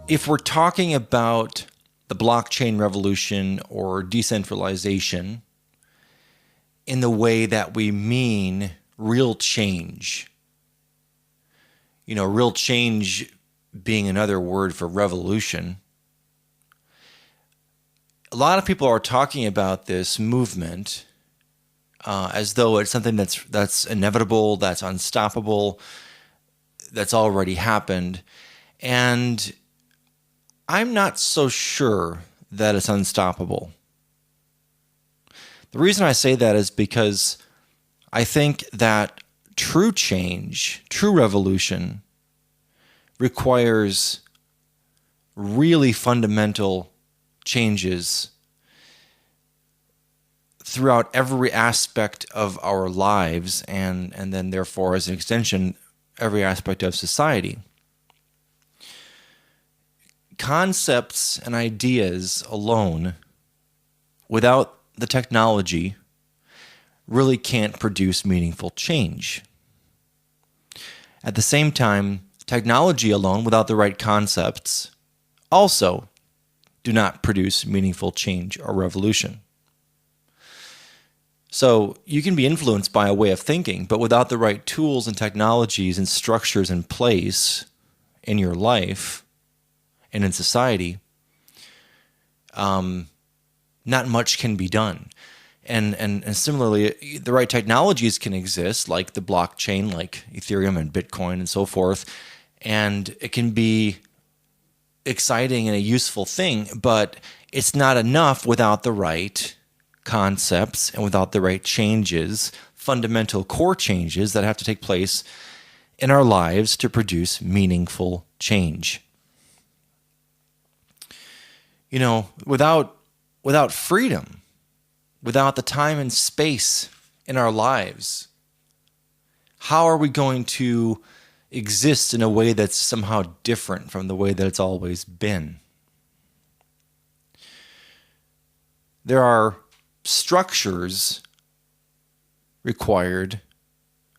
if we're talking about the blockchain revolution or decentralization in the way that we mean real change, real change being another word for revolution, a lot of people are talking about this movement as though it's something that's inevitable, that's unstoppable, that's already happened. And I'm not so sure that it's unstoppable. The reason I say that is because I think that true change, true revolution, requires really fundamental changes throughout every aspect of our lives and then therefore as an extension, every aspect of society. Concepts and ideas alone, without the technology, really can't produce meaningful change. At the same time, technology alone, without the right concepts, also do not produce meaningful change or revolution. So you can be influenced by a way of thinking, but without the right tools and technologies and structures in place in your life and in society, not much can be done. And similarly, the right technologies can exist, like the blockchain, like Ethereum and Bitcoin and so forth, and it can be exciting and a useful thing, but it's not enough without the right concepts and without the right changes, fundamental core changes that have to take place in our lives to produce meaningful change. Without freedom, without the time and space in our lives, how are we going to exist in a way that's somehow different from the way that it's always been? There are structures required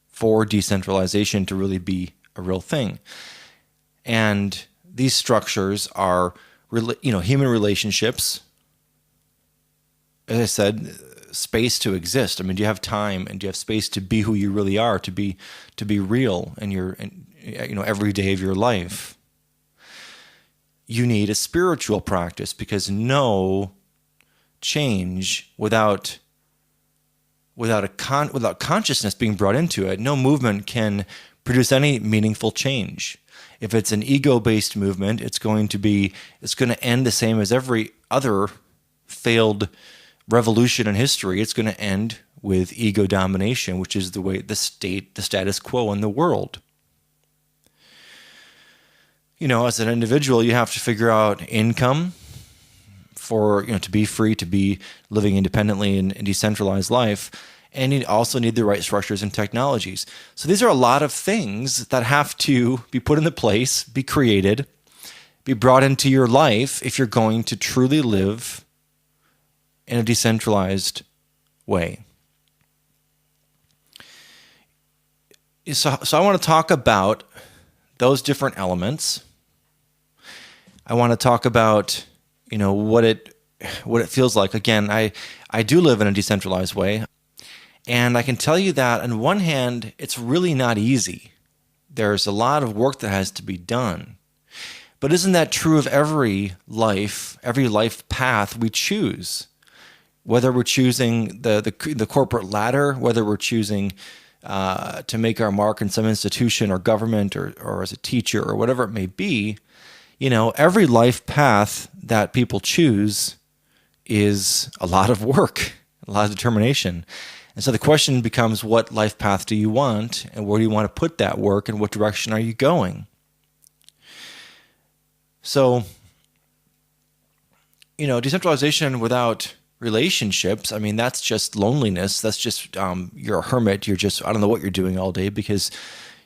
for decentralization to really be a real thing. And these structures are human relationships. As I said, space to exist. I mean, do you have time and do you have space to be who you really are, to be real in your every day of your life? You need a spiritual practice, because no change without consciousness being brought into it, no movement can produce any meaningful change. If it's an ego-based movement, it's going to end the same as every other failed revolution in history. It's going to end with ego domination, which is the status quo in the world. As an individual, you have to figure out income to be free, to be living independently in decentralized life. And you also need the right structures and technologies. So these are a lot of things that have to be put into place, be created, be brought into your life if you're going to truly live in a decentralized way. So I want to talk about those different elements. I want to talk about, what it feels like. Again, I do live in a decentralized way. And I can tell you that on one hand, it's really not easy. There's a lot of work that has to be done. But isn't that true of every life path we choose? Whether we're choosing the corporate ladder, whether we're choosing to make our mark in some institution or government or as a teacher or whatever it may be, every life path that people choose is a lot of work, a lot of determination. And so the question becomes, what life path do you want, and where do you want to put that work, and what direction are you going? So, decentralization without relationships, I mean, that's just loneliness. That's just, you're a hermit. You're just, I don't know what you're doing all day, because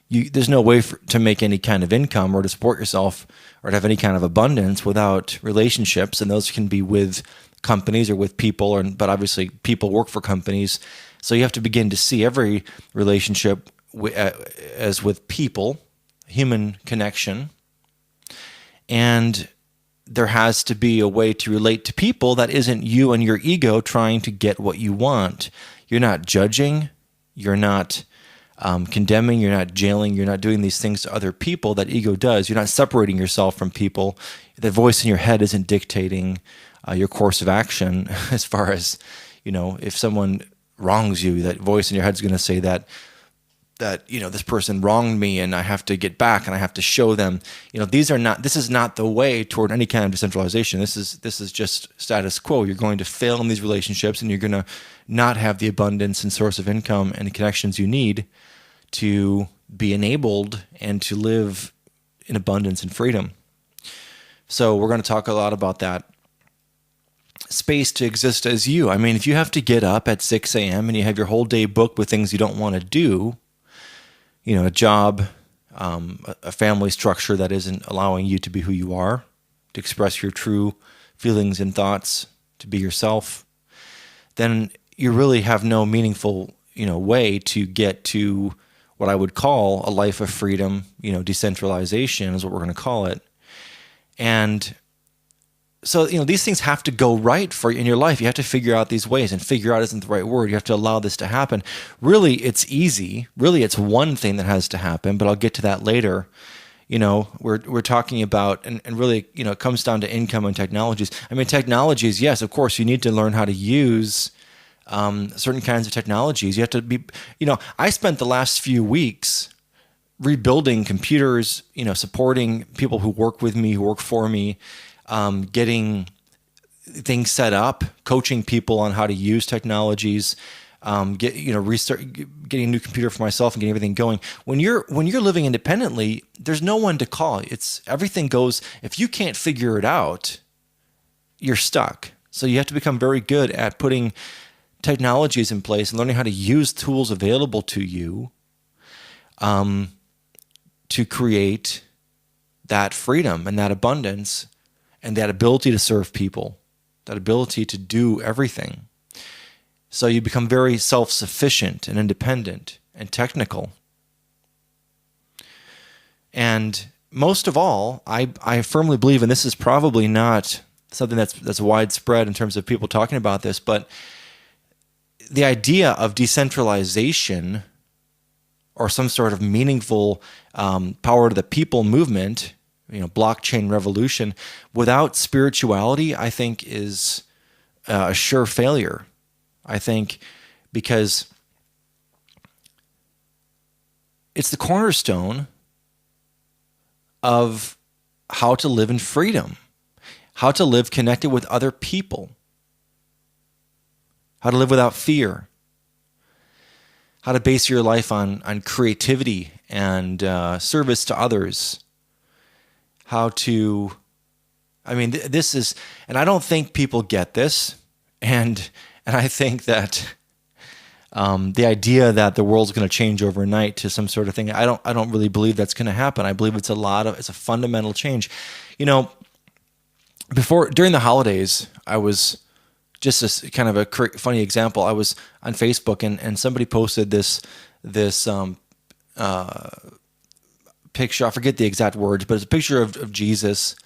there's no way to make any kind of income or to support yourself or to have any kind of abundance without relationships. And those can be with companies or with people, but obviously people work for companies. So you have to begin to see every relationship as with people, human connection. And there has to be a way to relate to people that isn't you and your ego trying to get what you want. You're not judging. You're not condemning. You're not jailing. You're not doing these things to other people that ego does. You're not separating yourself from people. The voice in your head isn't dictating your course of action as far as, if someone wrongs you, that voice in your head is going to say that this person wronged me and I have to get back and I have to show them. This is not the way toward any kind of decentralization. This is just status quo. You're going to fail in these relationships and you're going to not have the abundance and source of income and the connections you need to be enabled and to live in abundance and freedom. So we're going to talk a lot about that space to exist as you. I mean, if you have to get up at 6 a.m. and you have your whole day booked with things you don't want to do, a job, a family structure that isn't allowing you to be who you are, to express your true feelings and thoughts, to be yourself, then you really have no meaningful, way to get to what I would call a life of freedom. Decentralization is what we're going to call it. And so, these things have to go right for you in your life. You have to figure out these ways, and figure out isn't the right word. You have to allow this to happen. Really, it's easy. Really, it's one thing that has to happen, but I'll get to that later. We're talking about, and really, it comes down to income and technologies. I mean, technologies, yes, of course, you need to learn how to use certain kinds of technologies. You have to be, I spent the last few weeks rebuilding computers, supporting people who work with me, who work for me, getting things set up, coaching people on how to use technologies, getting a new computer for myself and getting everything going. When you're living independently, there's no one to call. Everything goes. If you can't figure it out, you're stuck. So you have to become very good at putting technologies in place and learning how to use tools available to you, to create that freedom and that abundance. And that ability to serve people, that ability to do everything. So you become very self-sufficient and independent and technical. And most of all, I firmly believe, and this is probably not something that's widespread in terms of people talking about this, but the idea of decentralization or some sort of meaningful power to the people movement, blockchain revolution, without spirituality, I think is a sure failure. I think because it's the cornerstone of how to live in freedom, how to live connected with other people, how to live without fear, how to base your life on creativity and service to others. This is, and I don't think people get this, and I think that the idea that the world's going to change overnight to some sort of thing, I don't really believe that's going to happen. I believe it's a fundamental change. During the holidays, I was just a kind of a funny example. I was on Facebook and somebody posted this picture. I forget the exact words, but it's a picture of Jesus,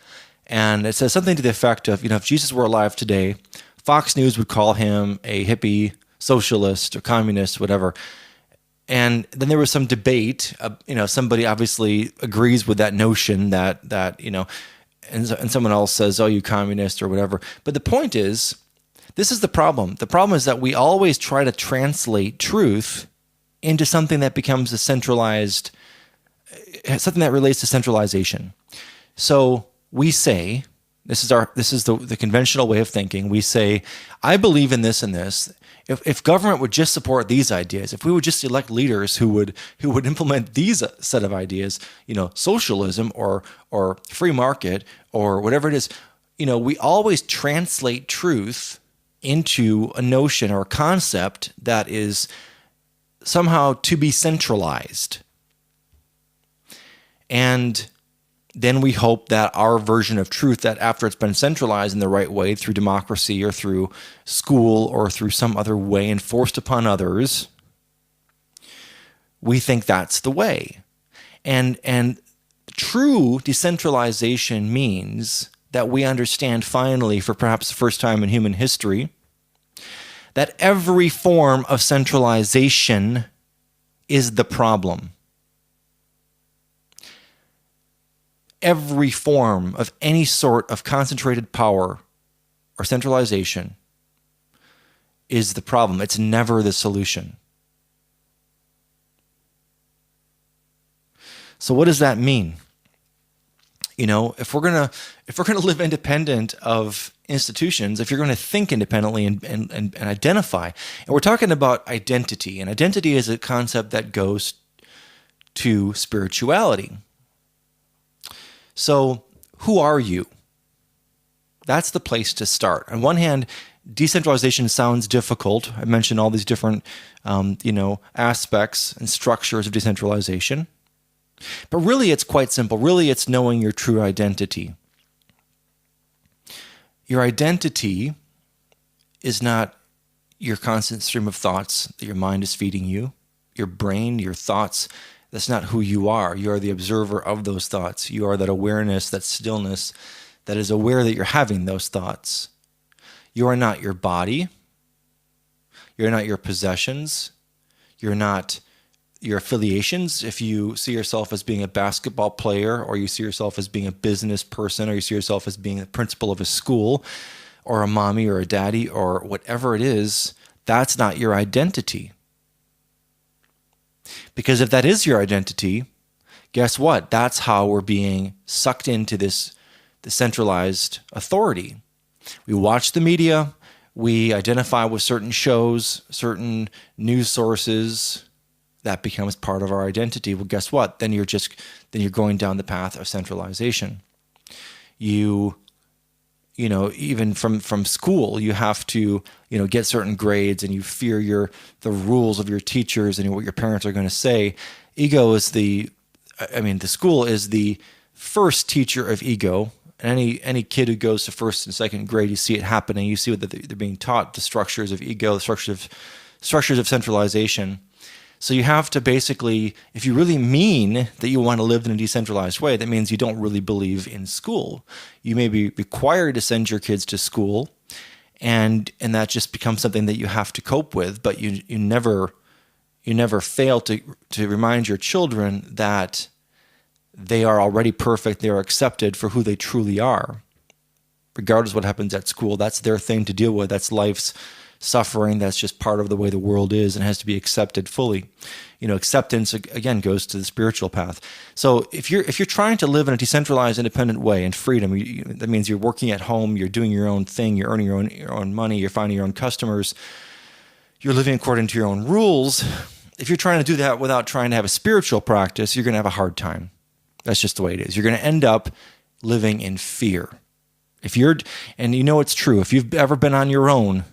and it says something to the effect of, if Jesus were alive today, Fox News would call him a hippie, socialist, or communist, whatever. And then there was some debate. Somebody obviously agrees with that notion that and someone else says, "Oh, you communist," or whatever. But the point is, this is the problem. The problem is that we always try to translate truth into something that becomes a centralized. Something that relates to centralization. So we say, this is the conventional way of thinking. We say, I believe in this and this. If government would just support these ideas, if we would just elect leaders who would implement these set of ideas, socialism or free market or whatever it is, we always translate truth into a notion or a concept that is somehow to be centralized. And then we hope that our version of truth, that after it's been centralized in the right way through democracy or through school or through some other way enforced upon others, we think that's the way. And True decentralization means that we understand finally, for perhaps the first time in human history, that every form of centralization is the problem. Every form of any sort of concentrated power or centralization is the problem. It's never the solution. So what does that mean? If we're gonna live independent of institutions, if you're going to think independently and identify, and we're talking about identity, and identity is a concept that goes to spirituality. So who are you? That's the place to start. On one hand, decentralization sounds difficult. I mentioned all these different aspects and structures of decentralization. But really, it's quite simple. Really, it's knowing your true identity. Your identity is not your constant stream of thoughts that your mind is feeding you. Your brain, your thoughts, that's not who you are. You are the observer of those thoughts. You are that awareness, that stillness that is aware that you're having those thoughts. You are not your body. You're not your possessions. You're not your affiliations. If you see yourself as being a basketball player, or you see yourself as being a business person, or you see yourself as being the principal of a school, or a mommy or a daddy, or whatever it is, that's not your identity. Because if that is your identity, guess what? That's how we're being sucked into this centralized authority. We watch the media, we identify with certain shows, certain news sources. That becomes part of our identity. Well, guess what? Then you're going down the path of centralization. Even from school, you have to, get certain grades, and you fear the rules of your teachers and what your parents are going to say. The school is the first teacher of ego. And any kid who goes to first and second grade, you see it happening. You see what they're being taught, the structures of ego, the structures of centralization. So you have to basically, if you really mean that you want to live in a decentralized way, that means you don't really believe in school. You may be required to send your kids to school, and that just becomes something that you have to cope with, but you never fail to remind your children that they are already perfect, they are accepted for who they truly are. Regardless of what happens at school, that's their thing to deal with. That's life's suffering. That's just part of the way the world is and has to be accepted fully. Acceptance again goes to the spiritual path. So if you're trying to live in a decentralized, independent way in freedom, that means you're working at home, you're doing your own thing, you're earning your own money, you're finding your own customers, you're living according to your own rules. If you're trying to do that without trying to have a spiritual practice, you're going to have a hard time. That's just the way it is. You're going to end up living in fear. It's true. If you've ever been on your own,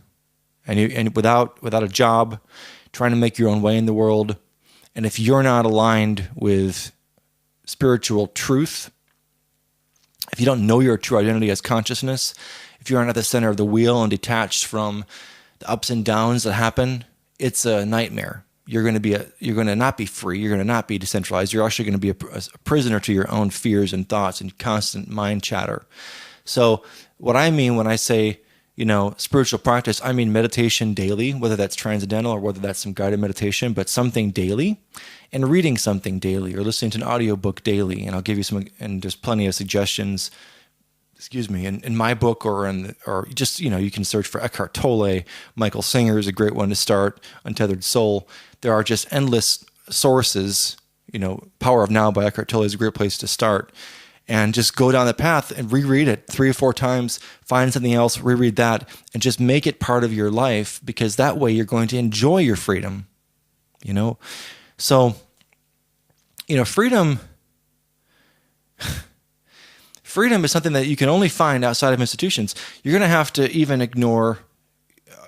and without a job, trying to make your own way in the world, and if you're not aligned with spiritual truth, if you don't know your true identity as consciousness, if you aren't at the center of the wheel and detached from the ups and downs that happen, it's a nightmare. You're going to not be free. You're going to not be decentralized. You're actually going to be a prisoner to your own fears and thoughts and constant mind chatter. So what I mean when I say, spiritual practice, I mean meditation daily, whether that's transcendental or whether that's some guided meditation, but something daily, and reading something daily, or listening to an audiobook daily. And I'll give you some, and there's plenty of suggestions, in my book, or just, you can search for Eckhart Tolle. Michael Singer is a great one to start. Untethered Soul. There are just endless sources. Power of Now by Eckhart Tolle is a great place to start. And just go down the path and reread it 3 or 4 times, find something else, reread that, and just make it part of your life, because that way you're going to enjoy your freedom. So, freedom is something that you can only find outside of institutions. You're going to have to even ignore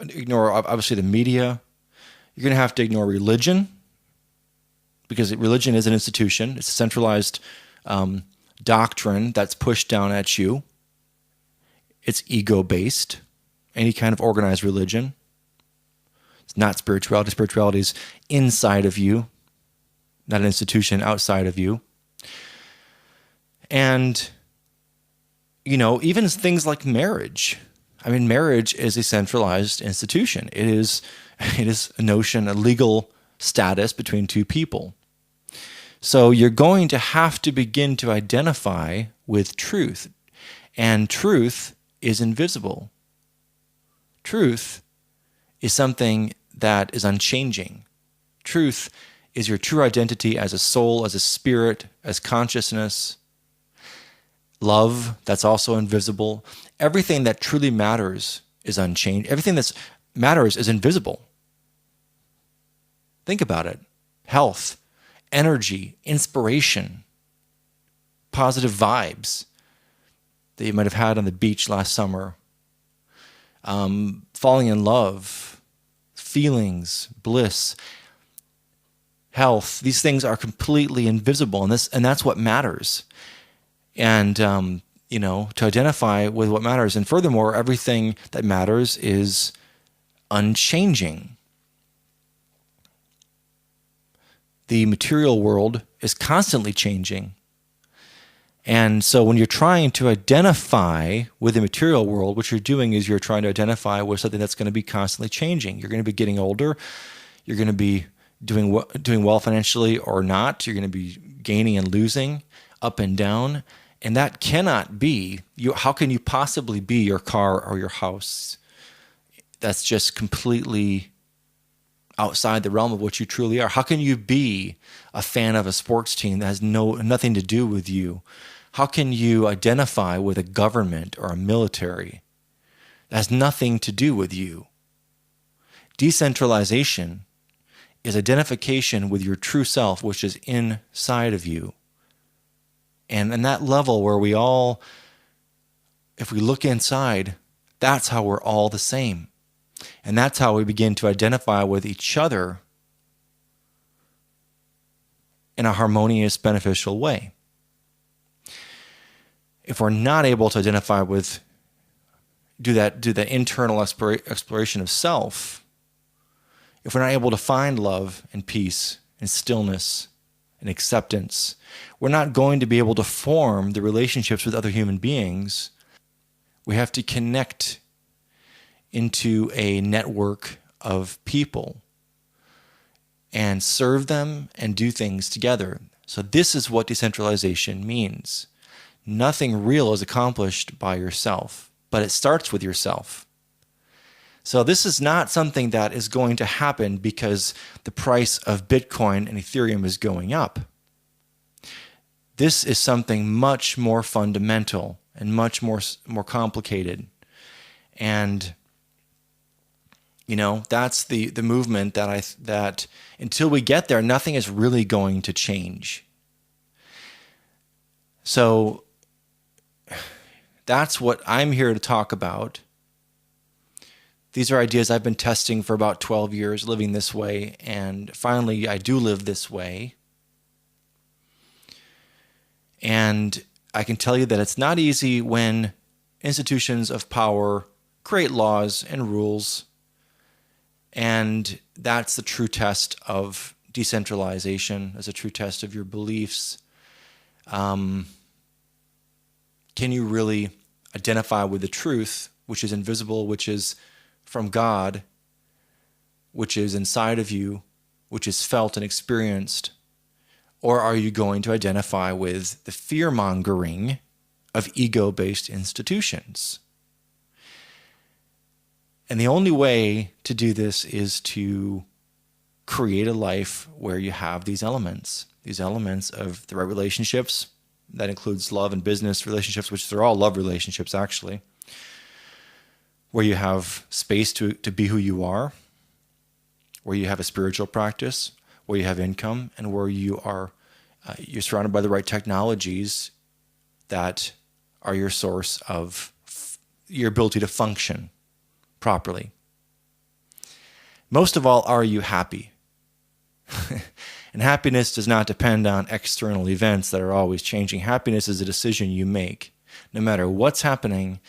obviously the media. You're going to have to ignore religion, because religion is an institution. It's a centralized doctrine that's pushed down at you. It's ego-based. Any kind of organized religion. It's not spirituality. Spirituality is inside of you, not an institution outside of you. And, even things like marriage. I mean, marriage is a centralized institution. It is a notion, a legal status between two people. So you're going to have to begin to identify with truth. And truth is invisible. Truth is something that is unchanging. Truth is your true identity as a soul, as a spirit, as consciousness. Love, that's also invisible. Everything that truly matters is unchanged. Everything that matters is invisible. Think about it. Health, energy, inspiration, positive vibes that you might have had on the beach last summer, falling in love, feelings, bliss, health. These things are completely invisible, and that's what matters. And to identify with what matters, and furthermore, everything that matters is unchanging. The material world is constantly changing. And so when you're trying to identify with the material world, what you're doing is you're trying to identify with something that's going to be constantly changing. You're going to be getting older. You're going to be doing well financially or not. You're going to be gaining and losing, up and down. And that cannot be. How can you possibly be your car or your house? That's just completely outside the realm of what you truly are. How can you be a fan of a sports team that has nothing to do with you? How can you identify with a government or a military that has nothing to do with you? Decentralization is identification with your true self, which is inside of you. And in that level where if we look inside, that's how we're all the same. And that's how we begin to identify with each other in a harmonious, beneficial way. If we're not able to identify with, do the internal exploration of self, if we're not able to find love and peace and stillness and acceptance, we're not going to be able to form the relationships with other human beings. We have to connect into a network of people and serve them and do things together. So this is what decentralization means. Nothing real is accomplished by yourself, but it starts with yourself. So this is not something that is going to happen because the price of Bitcoin and Ethereum is going up. This is something much more fundamental and much more complicated. And that's the movement that until we get there, nothing is really going to change. So that's what I'm here to talk about. These are ideas I've been testing for about 12 years, living this way, and finally I do live this way. And I can tell you that it's not easy when institutions of power create laws and rules. And that's the true test of decentralization, as a true test of your beliefs. Can you really identify with the truth, which is invisible, which is from God, which is inside of you, which is felt and experienced? Or are you going to identify with the fear-mongering of ego-based institutions? And the only way to do this is to create a life where you have these elements of the right relationships. That includes love and business relationships, which they're all love relationships, actually, where you have space to be who you are, where you have a spiritual practice, where you have income, and where you're surrounded by the right technologies that are your source of your ability to function properly. Most of all, are you happy? And happiness does not depend on external events that are always changing. Happiness is a decision you make. No matter what's happening,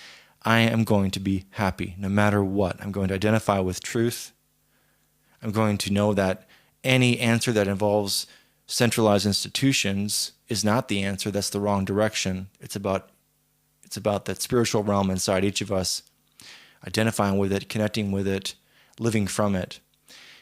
I am going to be happy. No matter what, I'm going to identify with truth. I'm going to know that any answer that involves centralized institutions is not the answer. That's the wrong direction. It's about that spiritual realm inside each of us, identifying with it, connecting with it, living from it.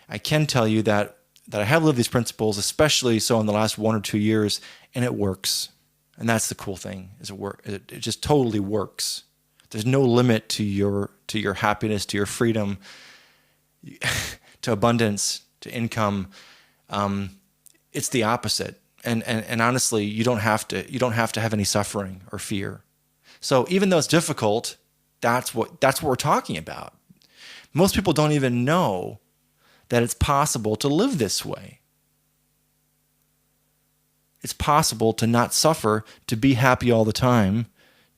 I can tell you that I have lived these principles, especially so in the last 1 or 2 years, and it works. And that's the cool thing, is it just totally works. There's no limit to your happiness, to your freedom, to abundance, to income. It's the opposite. And honestly, you don't have to have any suffering or fear. So even though it's difficult, that's what we're talking about. Most people don't even know that it's possible to live this way. It's possible to not suffer, to be happy all the time,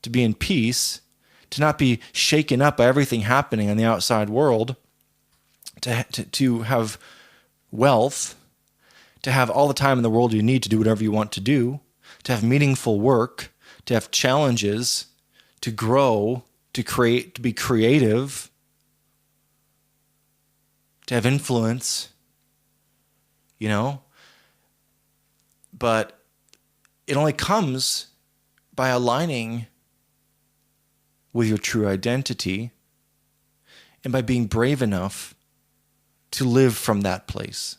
to be in peace, to not be shaken up by everything happening in the outside world, to have wealth, to have all the time in the world you need to do whatever you want to do, to have meaningful work, to have challenges, to grow, to create, to be creative, to have influence, But it only comes by aligning with your true identity and by being brave enough to live from that place.